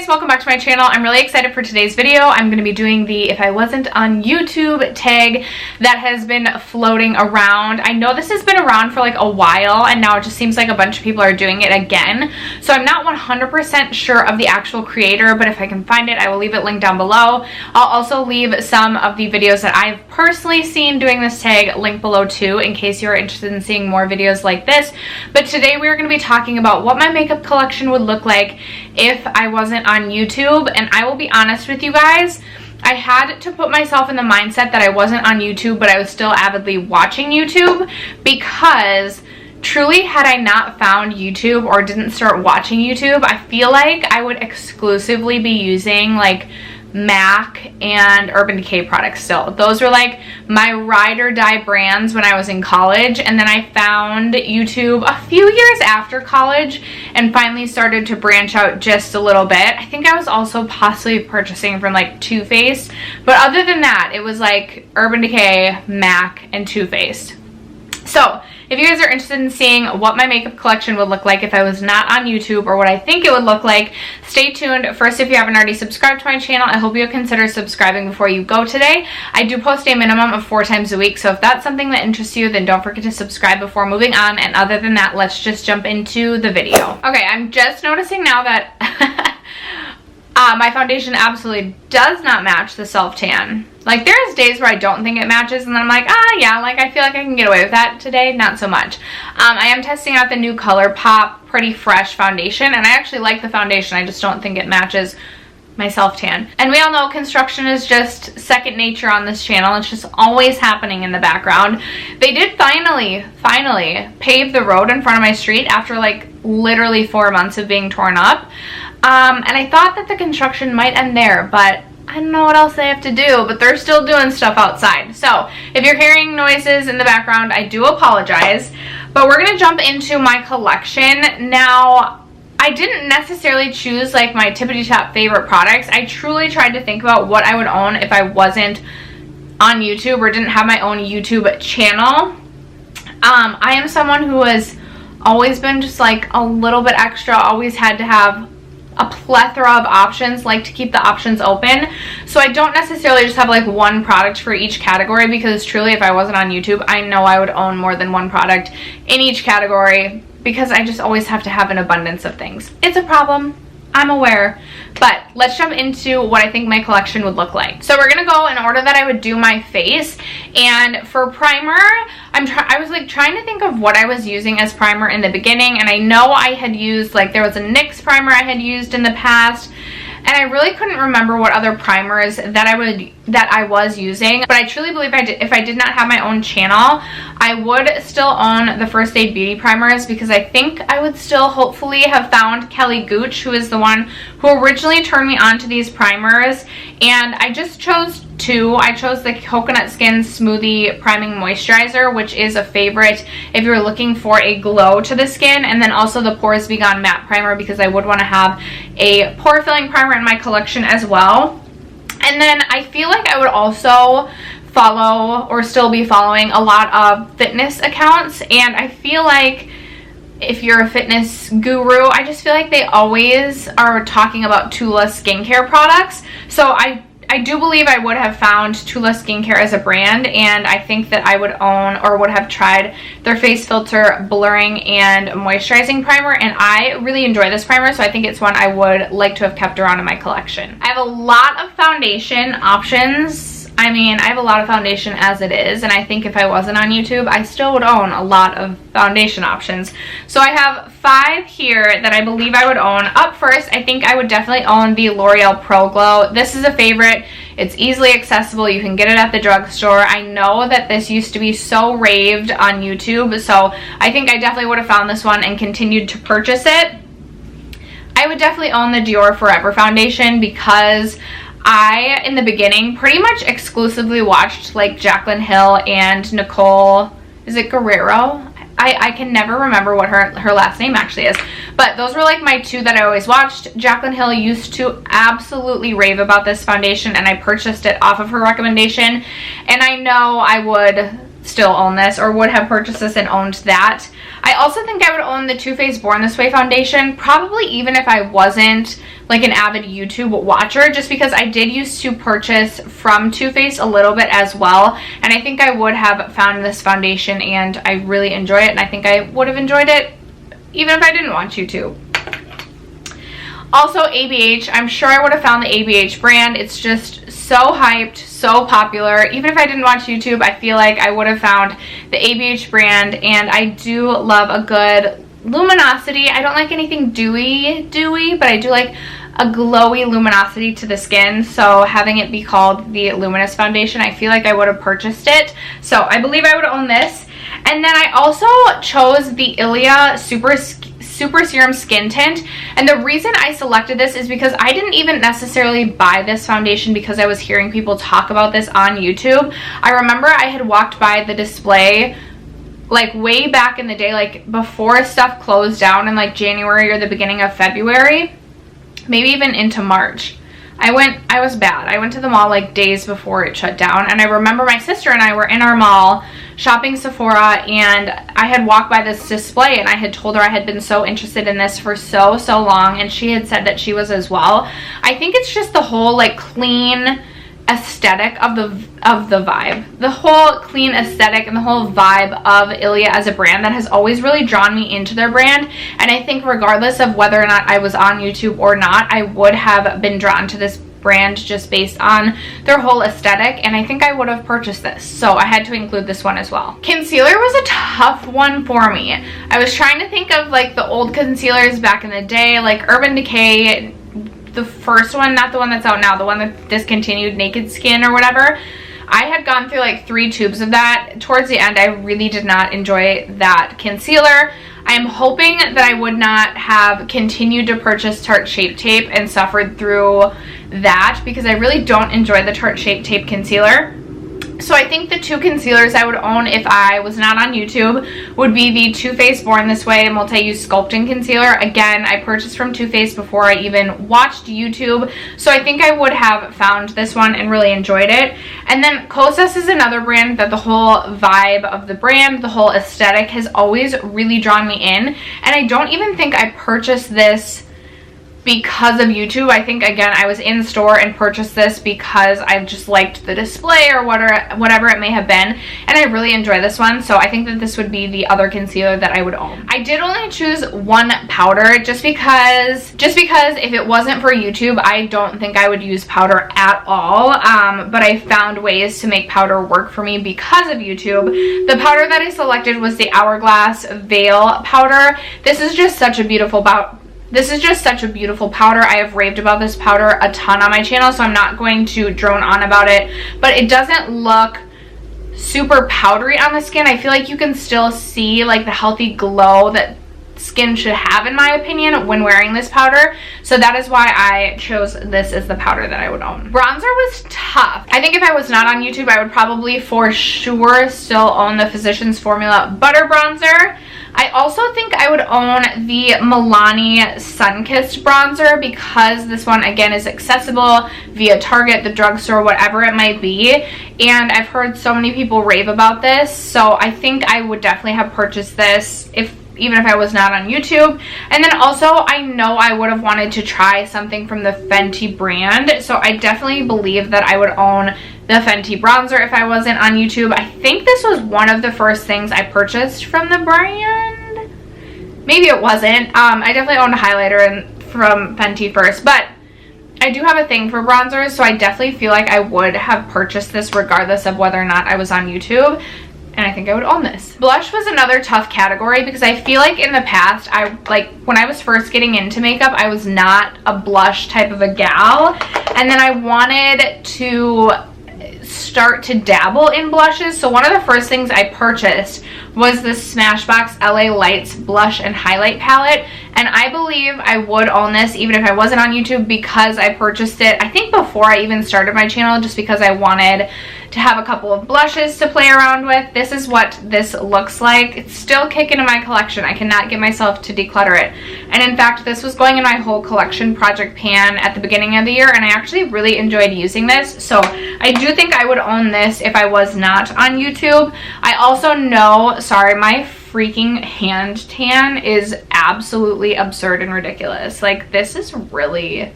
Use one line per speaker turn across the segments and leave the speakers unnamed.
welcome back to my channel. I'm really excited for today's video. I'm going to be doing the if I wasn't on YouTube tag that has been floating around. I know this has been around for like a while and now it just seems like a bunch of people are doing it again. So I'm not 100% sure of the actual creator, but if I can find it, I will leave it linked down below. I'll also leave some of the videos that I've personally seen doing this tag linked below too, in case you're interested in seeing more videos like this. But today we are going to be talking about what my makeup collection would look like if I wasn't on YouTube. And I will be honest with you guys, I had to put myself in the mindset that I wasn't on YouTube, but I was still avidly watching YouTube, because truly, had I not found YouTube or didn't start watching YouTube, I feel like I would exclusively be using like MAC and Urban Decay products still. Those were like my ride or die brands when I was in college, and then I found YouTube a few years after college and finally started to branch out just a little bit. I think I was also possibly purchasing from like Too Faced, but other than that it was like Urban Decay, MAC, and Too Faced. So if you guys are interested in seeing what my makeup collection would look like if I was not on YouTube, or what I think it would look like, stay tuned. First, if you haven't already subscribed to my channel, I hope you'll consider subscribing before you go today. I do post a minimum of 4 times a week, so if that's something that interests you, then don't forget to subscribe before moving on. And other than that, let's just jump into the video. Okay, I'm just noticing now that my foundation absolutely does not match the self-tan. Like, there's days where I don't think it matches, and then I'm like, yeah, like I feel like I can get away with that today. Not so much. I am testing out the new ColourPop Pretty Fresh foundation, and I actually like the foundation. I just don't think it matches my self-tan. And we all know construction is just second nature on this channel. It's just always happening in the background. They did finally pave the road in front of my street after like literally 4 months of being torn up. And I thought that the construction might end there, but I don't know what else they have to do, but they're still doing stuff outside. So if you're hearing noises in the background, I do apologize. But we're going to jump into my collection. Now, I didn't necessarily choose like my tippity top favorite products. I truly tried to think about what I would own if I wasn't on YouTube or didn't have my own YouTube channel. I am someone who has always been just like a little bit extra, always had to have a plethora of options, like to keep the options open. So I don't necessarily just have like one product for each category, because truly if I wasn't on YouTube, I know I would own more than one product in each category, because I just always have to have an abundance of things. It's a problem, I'm aware, but let's jump into what I think my collection would look like. So we're gonna go in order that I would do my face. And for primer, I was like trying to think of what I was using as primer in the beginning, and I know I had used like, there was a NYX primer I had used in the past, and I really couldn't remember what other primers that I was using. But I truly believe if I did not have my own channel, I would still own the First Aid Beauty primers, because I think I would still hopefully have found Kelly Gooch, who is the one who originally turned me on to these primers. And I just chose 2. I chose the Coconut Skin Smoothie Priming Moisturizer, which is a favorite if you're looking for a glow to the skin, and then also the Pores Be Gone Matte Primer, because I would want to have a pore filling primer in my collection as well. And then I feel like I would also follow, or still be following, a lot of fitness accounts. And I feel like if you're a fitness guru, I just feel like they always are talking about Tula skincare products. So I do believe I would have found Tula Skincare as a brand, and I think that I would own or would have tried their Face Filter Blurring and Moisturizing Primer, and I really enjoy this primer, so I think it's one I would like to have kept around in my collection. I have a lot of foundation options. I mean, I have a lot of foundation as it is, and I think if I wasn't on YouTube, I still would own a lot of foundation options. So I have 5 here that I believe I would own. Up first, I think I would definitely own the L'Oreal Pro Glow. This is a favorite. It's easily accessible. You can get it at the drugstore. I know that this used to be so raved on YouTube, so I think I definitely would have found this one and continued to purchase it. I would definitely own the Dior Forever foundation, because I, in the beginning, pretty much exclusively watched like Jaclyn Hill and Nicole, is it Guerrero? I can never remember what her last name actually is, but those were like my 2 that I always watched. Jaclyn Hill used to absolutely rave about this foundation, and I purchased it off of her recommendation, and I know I would still own this, or would have purchased this and owned that. I also think I would own the Too Faced Born This Way foundation, probably even if I wasn't like an avid YouTube watcher, just because I did used to purchase from Too Faced a little bit as well, and I think I would have found this foundation and I really enjoy it, and I think I would have enjoyed it even if I didn't watch YouTube. Also, ABH, I'm sure I would have found the ABH brand. It's just so hyped, so popular. Even if I didn't watch YouTube, I feel like I would have found the ABH brand, and I do love a good luminosity. I don't like anything dewy, but I do like a glowy luminosity to the skin, so having it be called the Luminous Foundation, I feel like I would have purchased it. So I believe I would own this. And then I also chose the Ilia Super Serum Skin Tint, and the reason I selected this is because I didn't even necessarily buy this foundation because I was hearing people talk about this on YouTube. I remember I had walked by the display like way back in the day, like before stuff closed down in like January or the beginning of February, maybe even into March. I was bad. I went to the mall like days before it shut down, and I remember my sister and I were in our mall shopping Sephora, and I had walked by this display and I had told her I had been so interested in this for so long, and she had said that she was as well. I think it's just the whole like clean aesthetic of the vibe, the whole clean aesthetic and the whole vibe of Ilia as a brand that has always really drawn me into their brand. And I think regardless of whether or not I was on YouTube or not, I would have been drawn to this brand just based on their whole aesthetic, and I think I would have purchased this, so I had to include this one as well. Concealer was a tough one for me. I was trying to think of like the old concealers back in the day, like Urban Decay, the first one, not the one that's out now, the one that discontinued, Naked Skin or whatever. I had gone through like 3 tubes of that. Towards the end, I really did not enjoy that concealer. I am hoping that I would not have continued to purchase Tarte Shape Tape and suffered through that, because I really don't enjoy the Tarte Shape Tape concealer. So I think the 2 concealers I would own if I was not on YouTube would be the Too Faced Born This Way Multi-Use Sculpting Concealer. Again, I purchased from Too Faced before I even watched YouTube, so I think I would have found this one and really enjoyed it. And then Kosas is another brand that the whole vibe of the brand, the whole aesthetic has always really drawn me in. And I don't even think I purchased this because of YouTube. I think, again, I was in store and purchased this because I just liked the display or whatever it may have been, and I really enjoy this one, so I think that this would be the other concealer that I would own. I did only choose one powder just because if it wasn't for YouTube, I don't think I would use powder at all, but I found ways to make powder work for me because of YouTube. The powder that I selected was the Hourglass Veil powder. This is just such a beautiful powder. I have raved about this powder a ton on my channel, so I'm not going to drone on about it, but it doesn't look super powdery on the skin. I feel like you can still see like the healthy glow that skin should have, in my opinion, when wearing this powder. So that is why I chose this as the powder that I would own. Bronzer was tough. I think if I was not on YouTube, I would probably for sure still own the Physicians Formula Butter Bronzer. I also think I would own the Milani Sunkissed bronzer because this one, again, is accessible via Target, the drugstore, whatever it might be. And I've heard so many people rave about this, so I think I would definitely have purchased this even if I was not on YouTube. And then also, I know I would have wanted to try something from the Fenty brand, so I definitely believe that I would own the Fenty bronzer if I wasn't on YouTube. I think this was one of the first things I purchased from the brand. Maybe it wasn't. I definitely owned a highlighter from Fenty first, but I do have a thing for bronzers, so I definitely feel like I would have purchased this regardless of whether or not I was on YouTube. And I think I would own this. Blush was another tough category because I feel like in the past, when I was first getting into makeup, I was not a blush type of a gal. And then I wanted to start to dabble in blushes. So one of the first things I purchased was the Smashbox LA Lights Blush and Highlight Palette. And I believe I would own this even if I wasn't on YouTube because I purchased it, I think, before I even started my channel, just because I wanted to have a couple of blushes to play around with. This is what this looks like. It's still kicking in my collection. I cannot get myself to declutter it. And in fact, this was going in my whole collection project pan at the beginning of the year, and I actually really enjoyed using this. So I do think I would own this if I was not on YouTube. I also know, sorry, my freaking hand tan is absolutely absurd and ridiculous. Like, this is really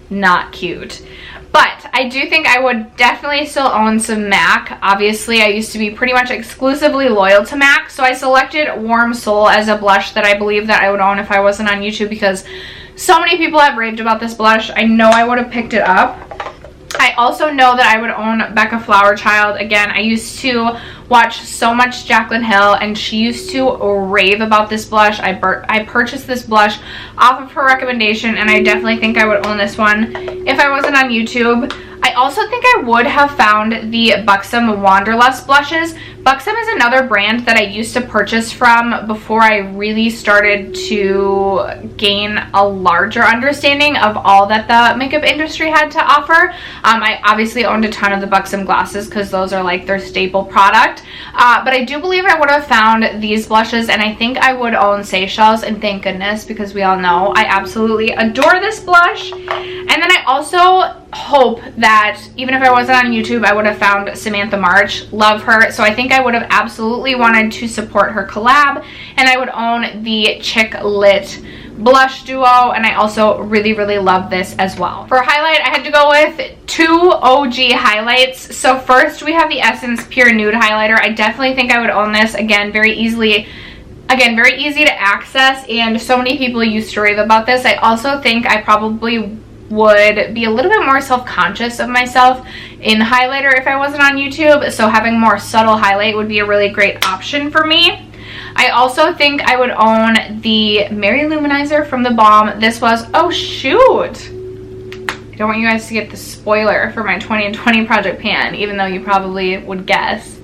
not cute. But I do think I would definitely still own some MAC. Obviously, I used to be pretty much exclusively loyal to MAC, so I selected Warm Soul as a blush that I believe that I would own if I wasn't on YouTube, because so many people have raved about this blush. I know I would have picked it up. I also know that I would own Becca Flower Child. Again, I used to watch so much Jaclyn Hill, and she used to rave about this blush. I purchased this blush off of her recommendation, and I definitely think I would own this one if I wasn't on YouTube. I also think I would have found the Buxom Wanderlust blushes. Buxom is another brand that I used to purchase from before I really started to gain a larger understanding of all that the makeup industry had to offer. I obviously owned a ton of the Buxom glosses because those are like their staple product. But I do believe I would have found these blushes, and I think I would own Seychelles, and thank goodness, because we all know I absolutely adore this blush. And then I also hope that even if I wasn't on YouTube, I would have found Samantha March. Love her. So I think I would have absolutely wanted to support her collab, and I would own the Chick Lit blush duo, and I also really, really love this as well. For highlight, I had to go with two OG highlights. So first, we have the Essence Pure Nude Highlighter. I definitely think I would own this. Again, very easy to access, and so many people used to rave about this. I also think I probably would be a little bit more self-conscious of myself in highlighter if I wasn't on YouTube, so having more subtle highlight would be a really great option for me. I also think I would own the Mary Luminizer from The Balm. This was, oh shoot, I don't want you guys to get the spoiler for my 20 and 20 project pan, even though you probably would guess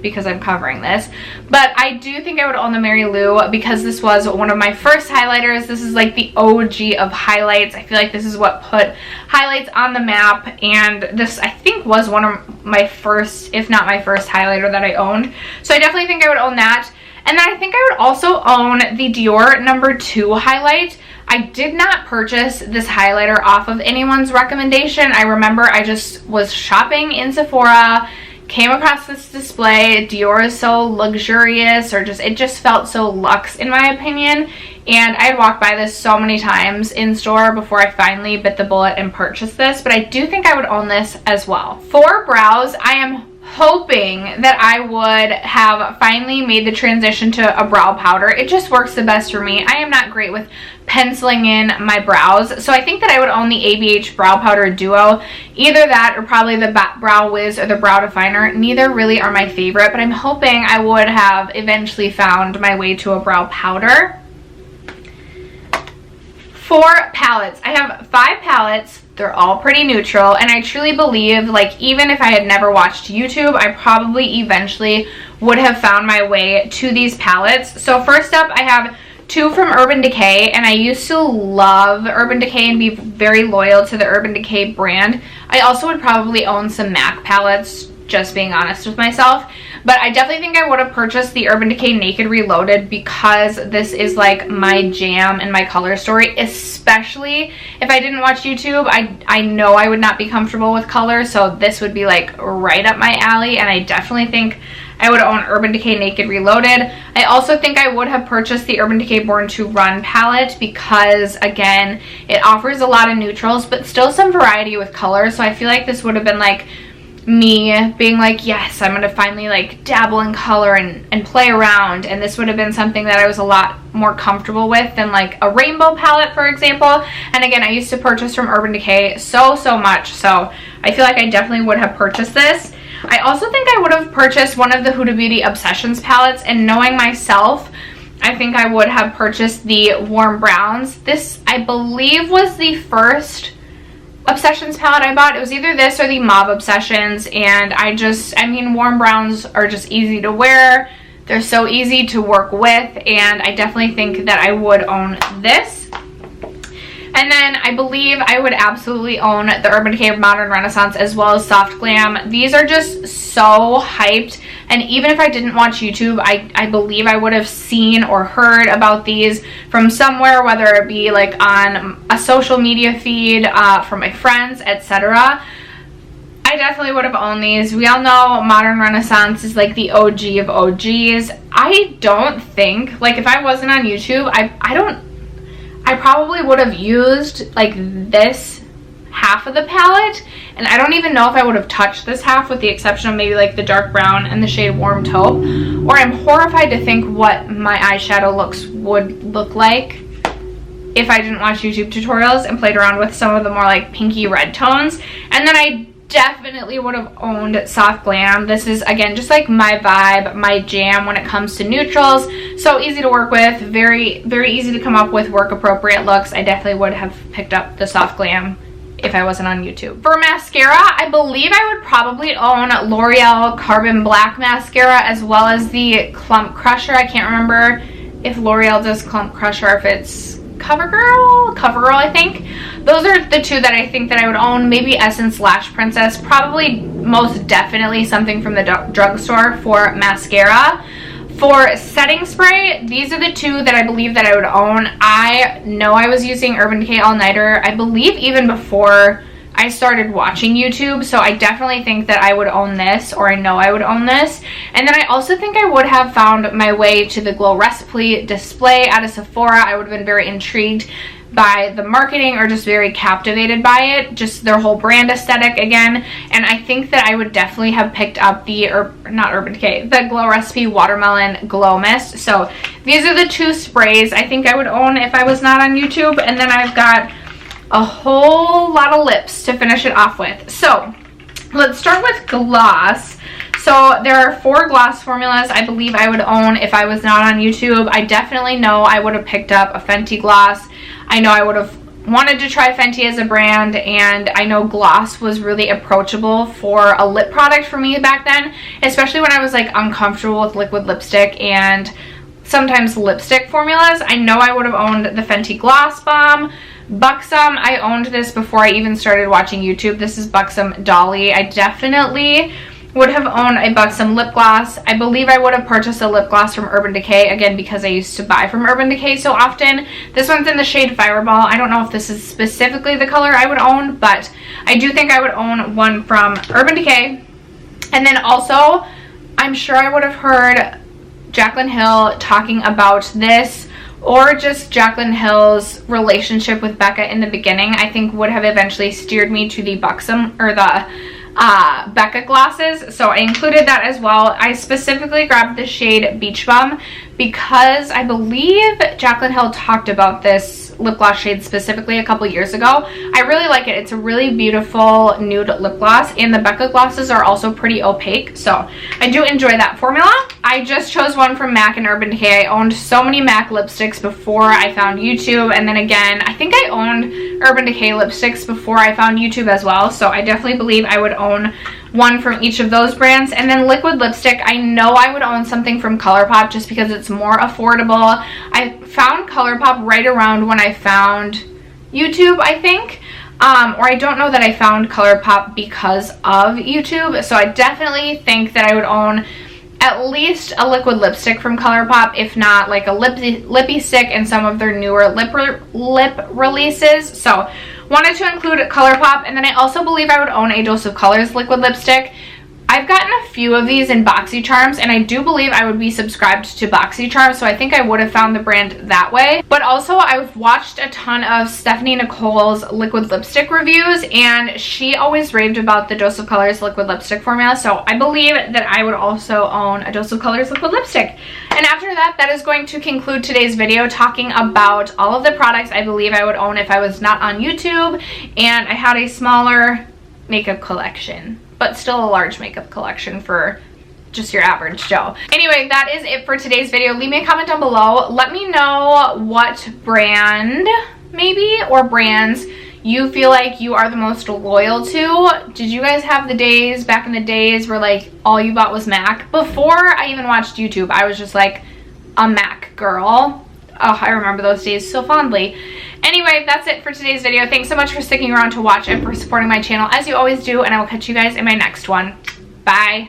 because I'm covering this. But I do think I would own the Mary Lou because this was one of my first highlighters. This is like the OG of highlights. I feel like this is what put highlights on the map, and this I think was one of my first, if not my first highlighter that I owned. So I definitely think I would own that. And then I think I would also own the Dior No. 2 highlight. I did not purchase this highlighter off of anyone's recommendation. I remember I just was shopping in Sephora, came across this display. Dior is so luxurious, or it just felt so luxe in my opinion, and I had walked by this so many times in store before I finally bit the bullet and purchased this. But I do think I would own this as well. For brows, I am hoping that I would have finally made the transition to a brow powder. It just works the best for me. I am not great with penciling in my brows, so I think that I would own the ABH Brow Powder Duo. Either that or probably the Brow Wiz or the Brow Definer. Neither really are my favorite, but I'm hoping I would have eventually found my way to a brow powder. For palettes, I have 5 palettes. They're all pretty neutral, and I truly believe, like, even if I had never watched YouTube, I probably eventually would have found my way to these palettes. So first up, I have 2 from Urban Decay, and I used to love Urban Decay and be very loyal to the Urban Decay brand. I also would probably own some MAC palettes, just being honest with myself. But I definitely think I would have purchased the Urban Decay Naked Reloaded because this is like my jam and my color story, especially if I didn't watch YouTube. I know I would not be comfortable with color, so this would be like right up my alley, and I definitely think I would own Urban Decay Naked Reloaded. I also think I would have purchased the Urban Decay Born to Run palette because, again, it offers a lot of neutrals but still some variety with color, so I feel like this would have been like me being like, yes, I'm going to finally like dabble in color and play around, and this would have been something that I was a lot more comfortable with than like a rainbow palette, for example. And again, I used to purchase from Urban Decay so much, so I feel like I definitely would have purchased this. I also think I would have purchased one of the Huda Beauty Obsessions palettes, and knowing myself, I think I would have purchased the Warm Browns. This, I believe, was the first Obsessions palette I bought. It was either this or the Mauve Obsessions, and I mean, Warm Browns are just easy to wear. They're so easy to work with, and I definitely think that I would own this. And then I believe I would absolutely own the Urban Decay Modern Renaissance as well as Soft Glam. These are just so hyped, and even if I didn't watch YouTube, I believe I would have seen or heard about these from somewhere, whether it be like on a social media feed from my friends, etc. I definitely would have owned these. We all know Modern Renaissance is like the OG of OGs. I don't think, like, if I wasn't on YouTube, I probably would have used like this half of the palette, and I don't even know if I would have touched this half, with the exception of maybe like the dark brown and the shade Warm Taupe. Or I'm horrified to think what my eyeshadow looks would look like if I didn't watch YouTube tutorials and played around with some of the more like pinky red tones. And then I definitely would have owned Soft Glam. This is, again, just like my vibe, my jam when it comes to neutrals. So easy to work with, very, very easy to come up with work appropriate looks. I definitely would have picked up the Soft Glam if I wasn't on YouTube. For mascara, I believe I would probably own L'Oreal Carbon Black Mascara as well as the Clump Crusher. I can't remember if L'Oreal does Clump Crusher or if it's CoverGirl, I think. Those are the two that I think that I would own. Maybe Essence Lash Princess. Probably most definitely something from the drugstore for mascara. For setting spray, these are the two that I believe that I would own. I know I was using Urban Decay All Nighter, I believe even before I started watching YouTube, so I definitely think that I would own this, or I know I would own this. And then I also think I would have found my way to the Glow Recipe display at a Sephora. I would have been very intrigued by the marketing, or just very captivated by it, just their whole brand aesthetic again. And I think that I would definitely have picked up the, not Urban Decay, the Glow Recipe Watermelon Glow Mist. So these are the two sprays I think I would own if I was not on YouTube. And then I've got a whole lot of lips to finish it off with. So let's start with gloss. So there are 4 gloss formulas I believe I would own if I was not on YouTube. I definitely know I would have picked up a Fenty gloss. I know I would have wanted to try Fenty as a brand, and I know gloss was really approachable for a lip product for me back then, especially when I was like uncomfortable with liquid lipstick and sometimes lipstick formulas. I know I would have owned the Fenty Gloss Bomb. Buxom, I owned this before I even started watching YouTube. This is Buxom Dolly. I definitely would have owned a Buxom lip gloss. I believe I would have purchased a lip gloss from Urban Decay, again, because I used to buy from Urban Decay so often. This one's in the shade Fireball. I don't know if this is specifically the color I would own, but I do think I would own one from Urban Decay. And then also, I'm sure I would have heard Jaclyn Hill talking about this, or just Jaclyn Hill's relationship with Becca in the beginning, I think would have eventually steered me to the Buxom, or the Becca glosses. So I included that as well. I specifically grabbed the shade Beach Bum because I believe Jaclyn Hill talked about this lip gloss shade specifically a couple years ago. I really like it. It's a really beautiful nude lip gloss, and the Becca glosses are also pretty opaque, so I do enjoy that formula. I just chose one from MAC and Urban Decay. I owned so many MAC lipsticks before I found YouTube, and then again, I think I owned Urban Decay lipsticks before I found YouTube as well, so I definitely believe I would own one from each of those brands. And then liquid lipstick, I know I would own something from ColourPop just because it's more affordable. I found ColourPop right around when I found YouTube, I think. Or I don't know that I found ColourPop because of YouTube. So I definitely think that I would own at least a liquid lipstick from ColourPop, if not like a lippy stick and some of their newer lip releases. So wanted to include ColourPop. And then I also believe I would own a Dose of Colors liquid lipstick. I've gotten a few of these in BoxyCharms, and I do believe I would be subscribed to BoxyCharms, so I think I would have found the brand that way. But also, I've watched a ton of Stephanie Nicole's liquid lipstick reviews, and she always raved about the Dose of Colors liquid lipstick formula, so I believe that I would also own a Dose of Colors liquid lipstick. And after that, that is going to conclude today's video talking about all of the products I believe I would own if I was not on YouTube, and I had a smaller makeup collection, but still a large makeup collection for just your average Joe. Anyway, that is it for today's video. Leave me a comment down below. Let me know what brand, maybe, or brands you feel like you are the most loyal to. Did you guys have the days back in the days where like all you bought was MAC? Before I even watched YouTube, I was just like a MAC girl. Oh, I remember those days so fondly. Anyway, that's it for today's video. Thanks so much for sticking around to watch and for supporting my channel as you always do, and I will catch you guys in my next one. Bye.